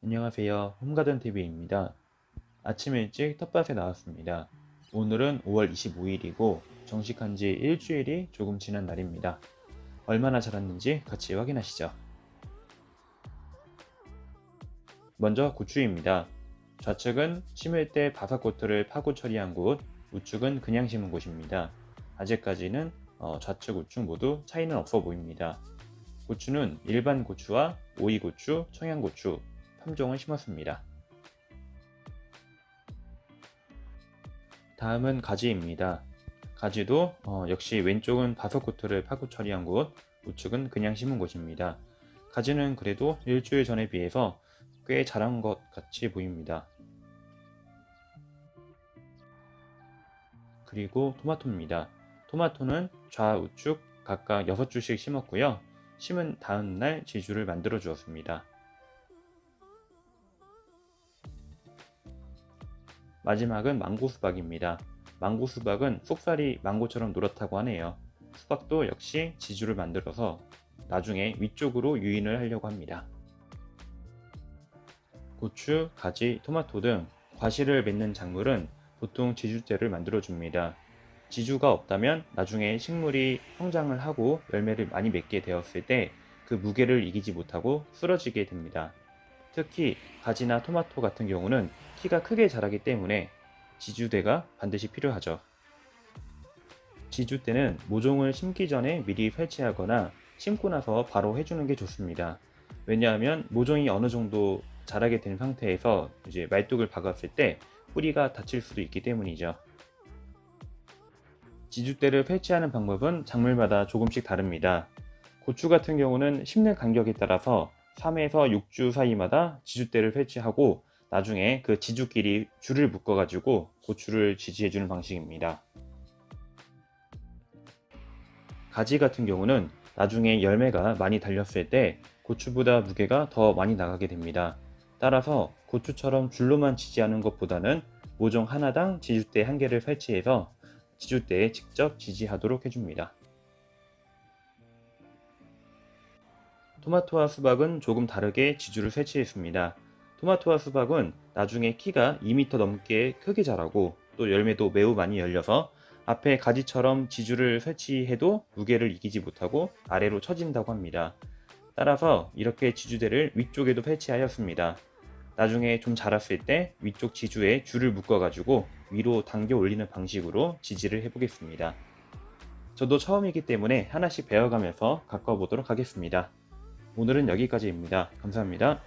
안녕하세요. 홈가든TV입니다. 아침 일찍 텃밭에 나왔습니다. 오늘은 5월 25일이고 정식한 지 일주일이 조금 지난 날입니다. 얼마나 자랐는지 같이 확인하시죠. 먼저 고추입니다. 좌측은 심을 때 바삭코트를 파고 처리한 곳, 우측은 그냥 심은 곳입니다. 아직까지는 좌측, 우측 모두 차이는 없어 보입니다. 고추는 일반 고추와 오이고추, 청양고추, 3종을 심었습니다. 다음은 가지입니다. 가지도 역시 왼쪽은 바석코트를 파고 처리한 곳, 우측은 그냥 심은 곳입니다. 가지는 그래도 일주일 전에 비해서 꽤 자란 것 같이 보입니다. 그리고 토마토입니다. 토마토는 좌우측 각각 6주씩 심었고요. 심은 다음 날 지주를 만들어 주었습니다. 마지막은 망고 수박입니다. 망고 수박은 속살이 망고처럼 노랗다고 하네요. 수박도 역시 지주를 만들어서 나중에 위쪽으로 유인을 하려고 합니다. 고추, 가지, 토마토 등 과실을 맺는 작물은 보통 지주대를 만들어 줍니다. 지주가 없다면 나중에 식물이 성장을 하고 열매를 많이 맺게 되었을 때 그 무게를 이기지 못하고 쓰러지게 됩니다. 특히 가지나 토마토 같은 경우는 키가 크게 자라기 때문에 지주대가 반드시 필요하죠. 지주대는 모종을 심기 전에 미리 설치하거나 심고 나서 바로 해주는 게 좋습니다. 왜냐하면 모종이 어느 정도 자라게 된 상태에서 이제 말뚝을 박았을 때 뿌리가 다칠 수도 있기 때문이죠. 지주대를 설치하는 방법은 작물마다 조금씩 다릅니다. 고추 같은 경우는 심는 간격에 따라서 3에서 6주 사이마다 지주대를 설치하고 나중에 그 지주끼리 줄을 묶어 가지고 고추를 지지해 주는 방식입니다. 가지 같은 경우는 나중에 열매가 많이 달렸을 때 고추보다 무게가 더 많이 나가게 됩니다. 따라서 고추처럼 줄로만 지지하는 것보다는 모종 하나당 지주대 한 개를 설치해서 지주대에 직접 지지하도록 해줍니다. 토마토와 수박은 조금 다르게 지주를 설치했습니다. 토마토와 수박은 나중에 키가 2m 넘게 크게 자라고 또 열매도 매우 많이 열려서 앞에 가지처럼 지주를 설치해도 무게를 이기지 못하고 아래로 처진다고 합니다. 따라서 이렇게 지주대를 위쪽에도 설치하였습니다. 나중에 좀 자랐을 때 위쪽 지주에 줄을 묶어 가지고 위로 당겨 올리는 방식으로 지지를 해보겠습니다. 저도 처음이기 때문에 하나씩 배워가면서 가꿔보도록 하겠습니다. 오늘은 여기까지입니다. 감사합니다.